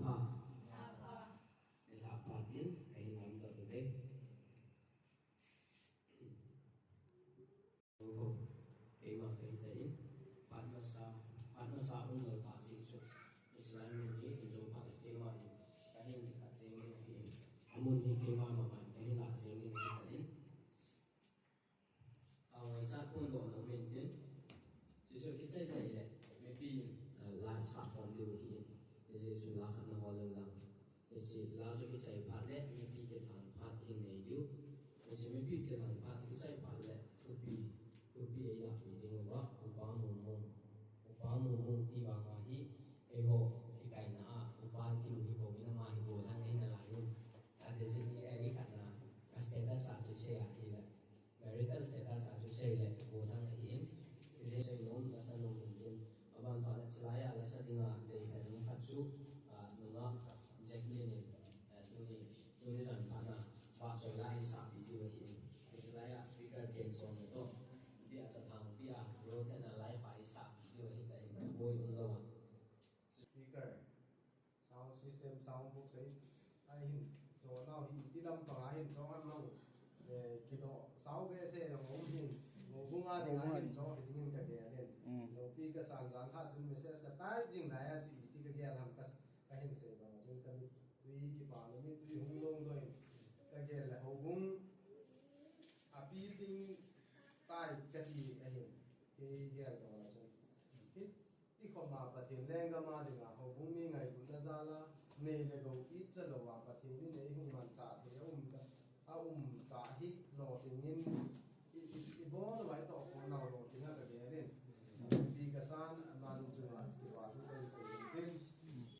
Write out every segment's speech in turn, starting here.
pa la pa tin ai nam to de ko ai ma kai dai padma sa un lo ta si chu Islam ni in jo pa ai ma ni ka hin ka jeng ni amun ni ke ma man kai la jeng ni ka din người cha phun đồ nó mình đến chỉ số cái chạy này mấy pin lại sạc còn điều hiện thì chúng ta khăn hoa lần lần thì chỉ là cho cái chạy phát lệ mấy pin cái thằng phát hình này điếu thì chỉ mấy pin cái thằng phát cái chạy phát lệ tụi pi ấy là vì điều đó upa mồm thì vào ngoài thì ấy hồ thì cái nào upa kiểu thì hồ mình mà thì hồ thằng ấy là lại luôn ada sini ấy cái nào cái status satu saya thì là marital status asu sele bodang hin ise seinom lasanom hin aban pa chlaya lasadinga dei hadam khachu nunga jacqueline nuni san pana ba chlaya sa video hin chlaya speaker ken song to dia sathang pia broken live ai sa video hin dai boy unlawa speaker sound system sound box ai ai hin cho nào hi tilam pa hin cho an lo kito sau cái xe nó ngủ hin ngủ bung à thì ngay hin cho thì tin cái này nó pi cái sản sản thà chúng mình sẽ cái tai jing này à chỉ thì cái làm cái hin xe đó chúng ta tùy cái bản nó tùy hung long thôi cái là hậu bung à pi sinh tai cái gì cái đó là chúngที่เขามาประเทศแรงก็มาถึงอ่ะเขาพุ่งมีไงคุณจะซาละเนี่ยเลยก็อิจฉาเราว่าประเทศนี้เนี่ยหุ่นมันจ่าเที่ยวตาฮิโนสิงินอีบอลไว้ต่อคนเราโนสิงันกับเรื่องดีกระสานมันจุงอ่ะที่ว่าทุกคนสิ่งที่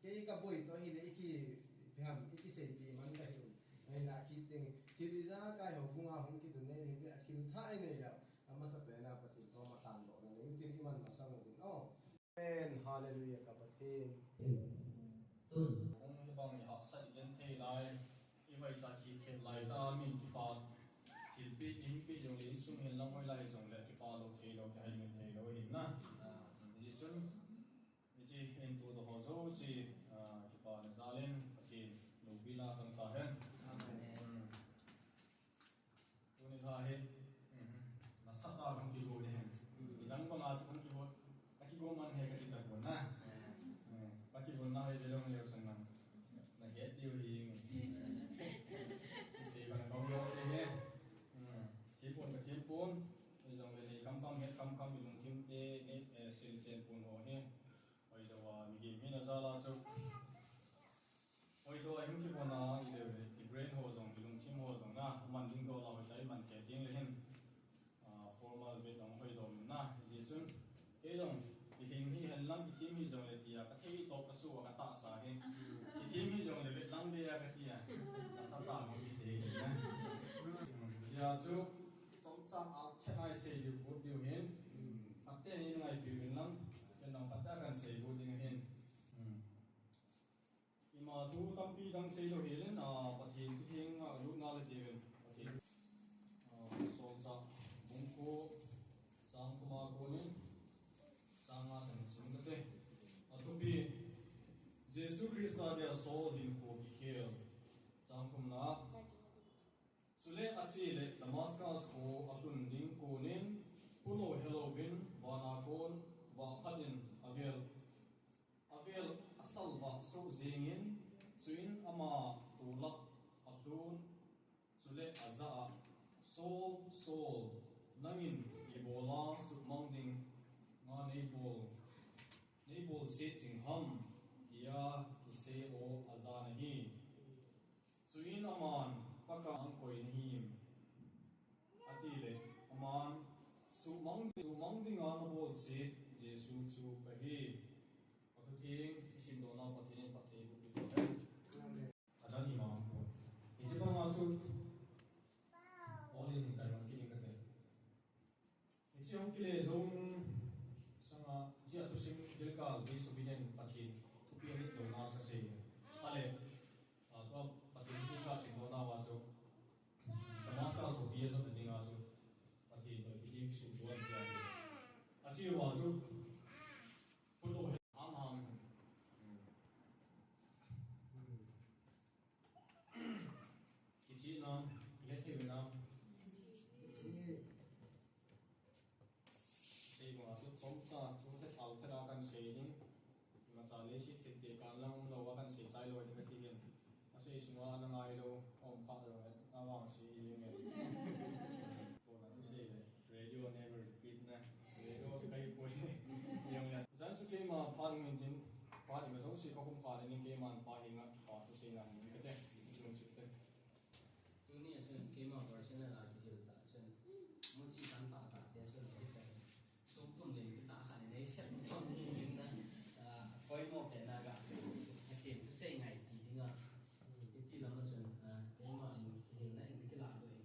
กี่กับบุยตัวนี้เนี่ยอีกพยายามอีกเสียปีมันก็เห็นไอ้นักคิดเองคิดจะกายเขาพุ่งอ่ะพุ่งคิดตัวนี้เนี่ยคิดท่าไอ้เนี่ยแล้วอามาสับเป็นอ่ะประเทศเขามาตามโลกนั่นเองที่มันมาสร้างหุ่นอ๋อฮาเลลูยากับประเทศองค์บางอย่างสัตย์ยันเทไลอีไว้จากขีดเข็นไลตามินที่ปานขีดปีอินปีจงลิ้นสุ่มเห็นลำห้อยไลส่งเลยที่ปานโลเคโลจะให้เงินเทโลเห็นนะดิฉันดิฉันเห็นตัวหัวโซ่สิที่ปานซาเลนประเทศลูบิลาจังตาเห็นตัวนี้ท่าเห็นนักสัตย์ของกิโลเนี่ยดังก็มาสักกิโลPaki goman hai kati tak bona, paki bona hai belong leo senang, nak get dia ring, si bang kau leo sini, tipun, jang beli kam belong tim sil jen pun ho he, oi jawa migi mina zala cuk, oi jawa him ki bona ide brain ho jang belong tim ho jang na, manding ko la hoi man ke ting lehin, formal bit ang hoi dom na, jechun. Cái dòng thì hình như hình lắm cái team hi dòng là thì cái thế top cái số cái tạ sa hen cái team hi dòng là việt lắm bây giờ cái gì à là sao tạ một cái gì nhá giờ chú trong trăm áo thế này sẽ được một điều hen bắt tên như ngày biểu hiện lắm cái nào bắt ta cần sẽ một điều hen nhưng mà thu tâm pi đang sẽ được hiện là bắt hiện cái thiên lúc nào là gì bắt hiện son sa bung cô sang kuma cô nên Sama sang sungate atupi Jesu Christa dia so din ko kikhel sangkum na sule achi le Damascus ko atun ding ko nin puno hello bin wana kon wa khadin avel asalva so zingin suin ama tulak atun sule aza sol nangin ibola sumangding nga neibol se jingham ia ise o azan hi suin aman paka ang koi him atile aman sumang dinga na bol se jesu chu pahi atuting isindona pathin pathe bu bi adani ma ko ije ma su olin kai ma ki ka te ije ong kile zong sanga jia tu sing dilkal disobedient pathin tupi ni lo na sa se ale to pathin ki ka sing na wa so Damascus so bia so dinga so pathin to bi su tuan dia achi wa so puno am chom cha chu te thal thera kan se ni ma cha le si thit te kan lang lo wa kan se chai lo de ti gen ase sunga na ngai lo om pha lo awang si nge to na tu se radio never repeat na radio kai poi yang na zan su ke ma pha ngin tin pha ni ma so si ko kum pha ni ke man pha ni nga pha tu se na ni ke te chung chu te tu ni chen ke ma version la ki de ta chen mo chi dan ta ta de se lo ke sum tum le ki ta kha ni se ko ni na koi mo ke na ga se ke tu se ngai ti dinga ti la ma chen ke ma in na in ki la do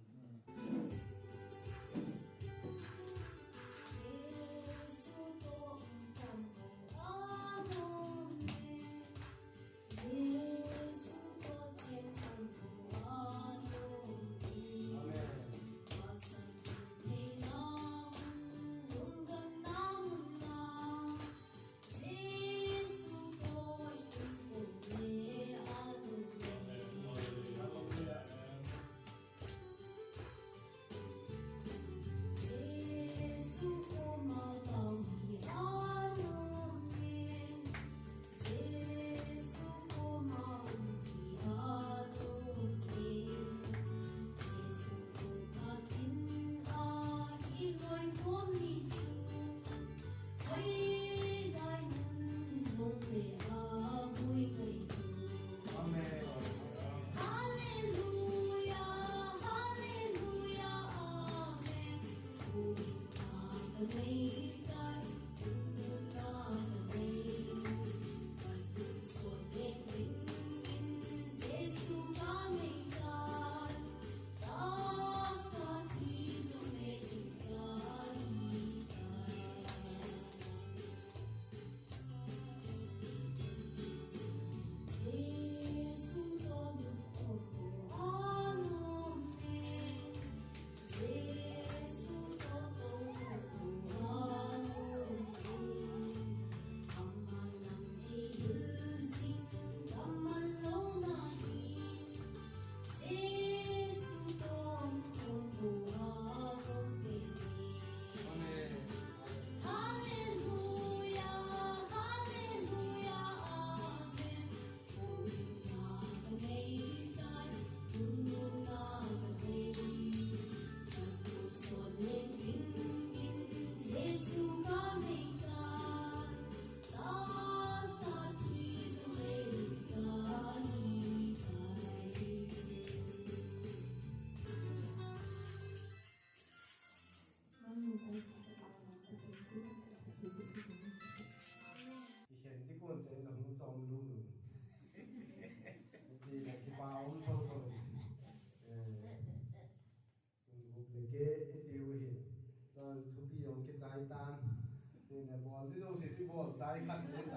trái khăn lên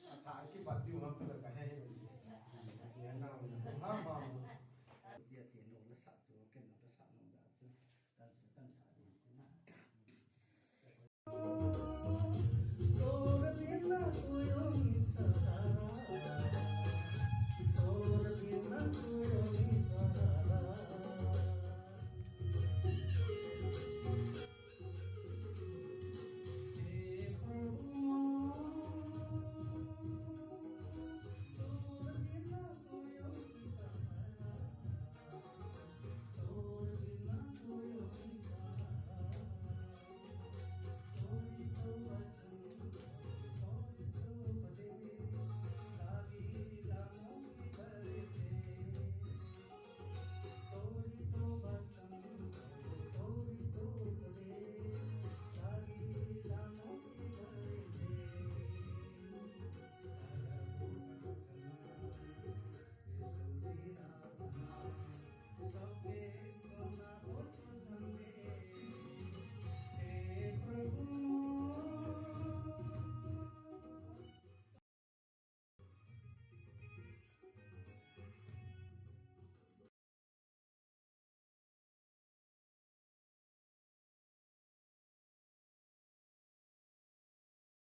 là thải cái vật tiêu hấp là cả hai thì nào không